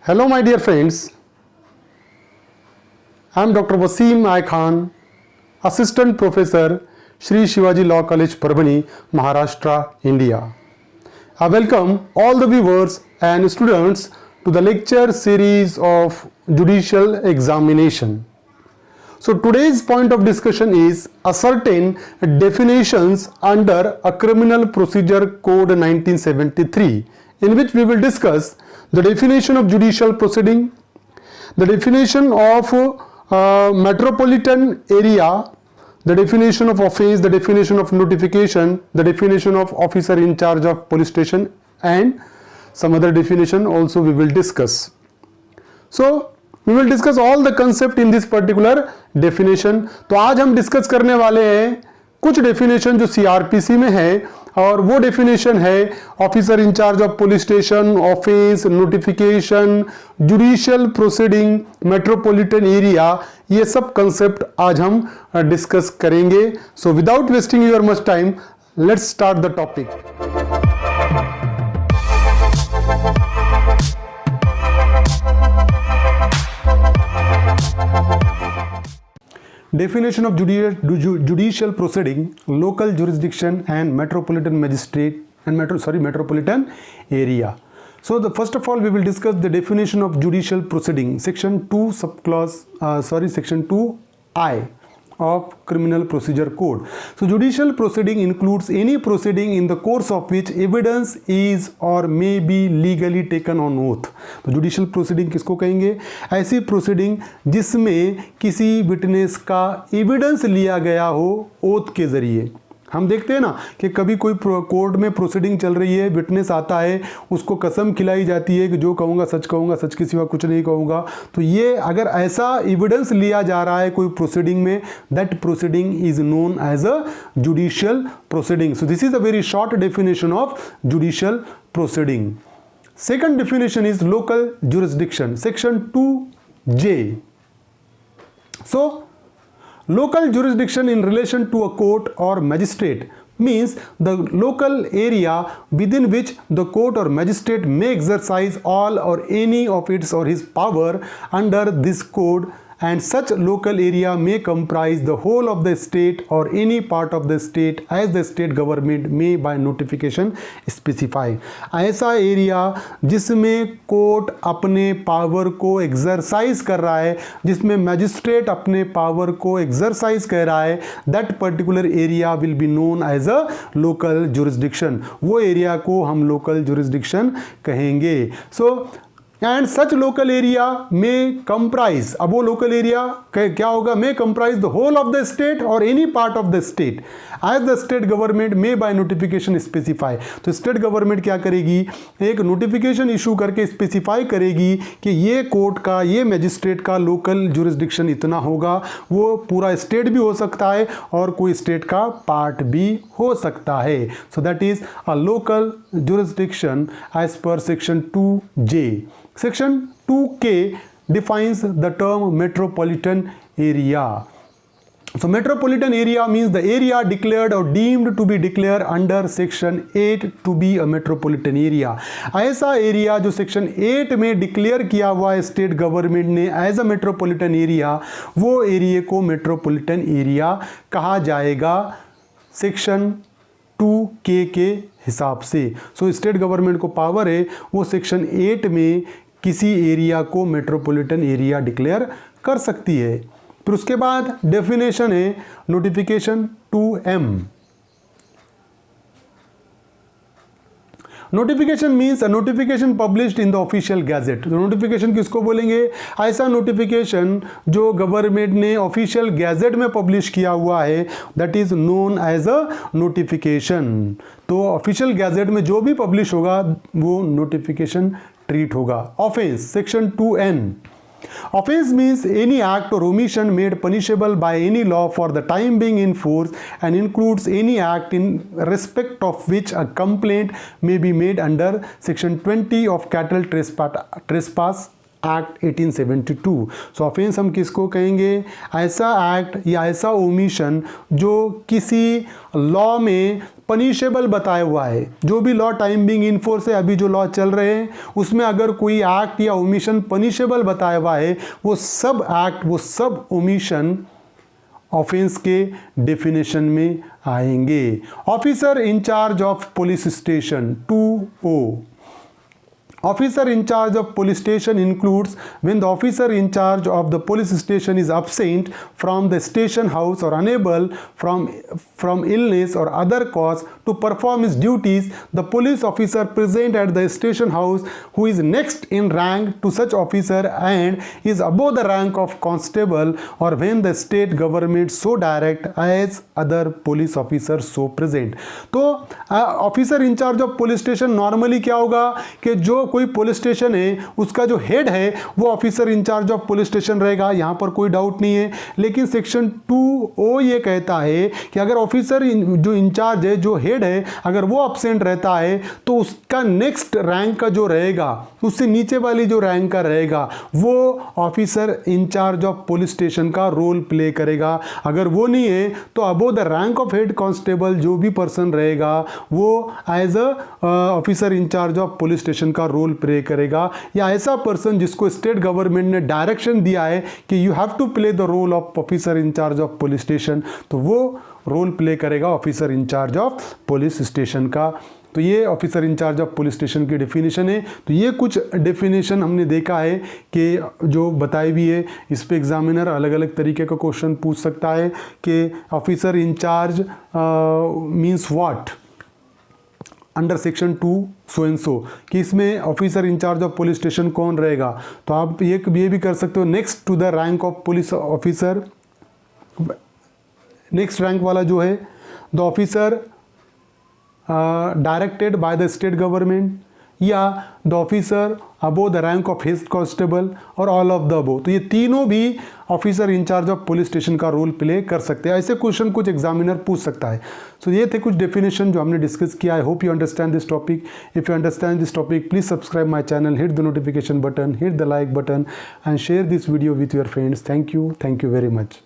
Hello my dear friends, I am Dr. Wasim I Khan, Assistant Professor, Shri Shivaji Law College, Parbhani, Maharashtra, India. I welcome all the viewers and students to the lecture series of Judicial Examination. So today's point of discussion is ascertain definitions under a Criminal Procedure Code 1973, in which we will discuss the definition of judicial proceeding, the definition of metropolitan area, the definition of offense, the definition of notification, the definition of officer in charge of police station, and some other definition also we will discuss. So we will discuss all the concept in this particular definition. तो आज हम discuss करने वाले हैं कुछ definition जो CrPC में है, और वो डेफिनेशन है officer in charge of police station, offence, notification, judicial proceeding, metropolitan area, ये सब कंसेप्ट आज हम डिस्कस करेंगे. So without wasting your much time, let's start the topic. Definition of judicial proceeding, local jurisdiction and metropolitan magistrate and metropolitan area. So first of all we will discuss the definition of judicial proceeding, section 2 section 2I of Criminal Procedure Code. So judicial proceeding includes any proceeding in the course of which evidence is or may be legally taken on oath. तो judicial proceeding किसको कहेंगे? ऐसी proceeding जिसमें किसी witness का evidence लिया गया हो ओथ के जरिए. हम देखते हैं ना कि कभी कोई कोर्ट में प्रोसीडिंग चल रही है, विटनेस आता है, उसको कसम खिलाई जाती है कि जो कहूँगा, सच के सिवा कुछ नहीं कहूँगा. तो ये अगर ऐसा एविडेंस लिया जा रहा है कोई प्रोसीडिंग में, that proceeding is known as a judicial proceeding. So this is a very short definition of judicial proceeding. Second definition is local jurisdiction, section 2J. So local jurisdiction in relation to a court or magistrate means the local area within which the court or magistrate may exercise all or any of its or his power under this code, and such local area may comprise the whole of the state or any part of the state as the state government may by notification specify. ऐसा area जिसमें court अपने power को exercise कर रहा है, जिसमें magistrate अपने power को एक्सरसाइज कर रहा है, that particular area will be known as a local jurisdiction. वो एरिया को हम लोकल जुरिस्डिक्शन कहेंगे. So and such local area में कंप्राइज, अब वो लोकल एरिया क्या होगा? May comprise the whole of the state or any part of the state as the state government may by notification specify. तो state government क्या करेगी? एक notification issue करके स्पेसिफाई करेगी कि ये कोर्ट का, ये मैजिस्ट्रेट का लोकल जुरिस्डिक्शन इतना होगा. वो पूरा स्टेट भी हो सकता है और कोई स्टेट का पार्ट भी हो सकता है. So that is a local jurisdiction as per section 2J. Section 2K defines the term metropolitan area. So metropolitan area means the area declared or deemed to be declared under section 8 to be a metropolitan area. ऐसा area जो section 8 में declare किया हुआ है state government ने as a metropolitan area, वो area को metropolitan area कहा जाएगा सेक्शन 2K के हिसाब से. सो स्टेट गवर्नमेंट को पावर है, वो सेक्शन 8 में किसी एरिया को मेट्रोपॉलिटन एरिया डिक्लेयर कर सकती है. फिर उसके बाद डेफिनेशन है notification 2M. Notification means a notification published in the official gazette. तो नोटिफिकेशन किसको बोलेंगे? ऐसा नोटिफिकेशन जो गवर्नमेंट ने ऑफिशियल गैजेट में पब्लिश किया हुआ है, that is known as a notification. तो ऑफिशियल गैजेट में जो भी पब्लिश होगा वो नोटिफिकेशन ट्रीट होगा. Offence, section 2N. Offense means any act or omission made punishable by any law for the time being in force, and includes any act in respect of which a complaint may be made under section 20 of Cattle Trespass act 1872. So offence हम किसको कहेंगे? ऐसा act या ऐसा omission जो किसी law में punishable बताया हुआ है। जो भी law time being in force है, अभी जो लॉ चल रहे हैं उसमें अगर कोई एक्ट या ओमिशन पनिशेबल बताया हुआ है, वो सब एक्ट, वो सब ओमिशन ऑफेंस के डेफिनेशन में आएंगे। Officer in charge of police station 2O। Officer in charge of police station includes when the officer in charge of the police station is absent from the station house or unable from illness or other cause to perform his duties. The police officer present at the station house who is next in rank to such officer and is above the rank of constable, or when the state government so direct as other police officers so present. तो officer in charge of police station normally क्या होगा कि जो कोई police station है उसका जो head है वो officer in charge of police station रहेगा, यहां पर कोई डाउट नहीं है। लेकिन सेक्शन 2O ये कहता है कि अगर ऑफिसर जो इंचार्ज है, जो हेड है, अगर वो अब्सेंट रहता है तो उसका नेक्स्ट रैंक का जो रहेगा, उससे नीचे वाली जो रैंक का रहेगा, वो officer in charge of police station का रोल प्ले करेगा। अगर वो नहीं है तो above the rank of head constable जो भी पर्सन रहेगा वो as a officer in charge of police station का रोल प्ले करेगा, या ऐसा पर्सन जिसको स्टेट गवर्नमेंट ने डायरेक्शन दिया है कि you have to play the role of officer in charge of police station, तो वो रोल प्ले करेगा officer in charge of police station का। तो ये officer in charge of police station की डेफिनेशन है। तो ये कुछ डेफिनेशन हमने देखा है कि जो बताई भी है, इस पे एग्जामिनर अलग अलग तरीके का क्वेश्चन पूछ सकता है कि officer incharge means what under section 2 so and so, कि इसमें officer in charge of police station कौन रहेगा। तो आप ये भी कर सकते हो, next to the rank of police officer, next rank वाला जो है the officer directed by the state government, या the officer above the rank of head constable, और ऑल ऑफ द अबो। तो ये तीनों भी officer in charge of police station का रोल प्ले कर सकते हैं। ऐसे क्वेश्चन कुछ एग्जामिनर पूछ सकता है। सो ये थे कुछ डेफिनेशन जो हमने डिस्कस किया। I hope you understand this topic. If you understand this topic, please subscribe my channel, hit the notification button, hit the like button and share this video with your friends. Thank you very much.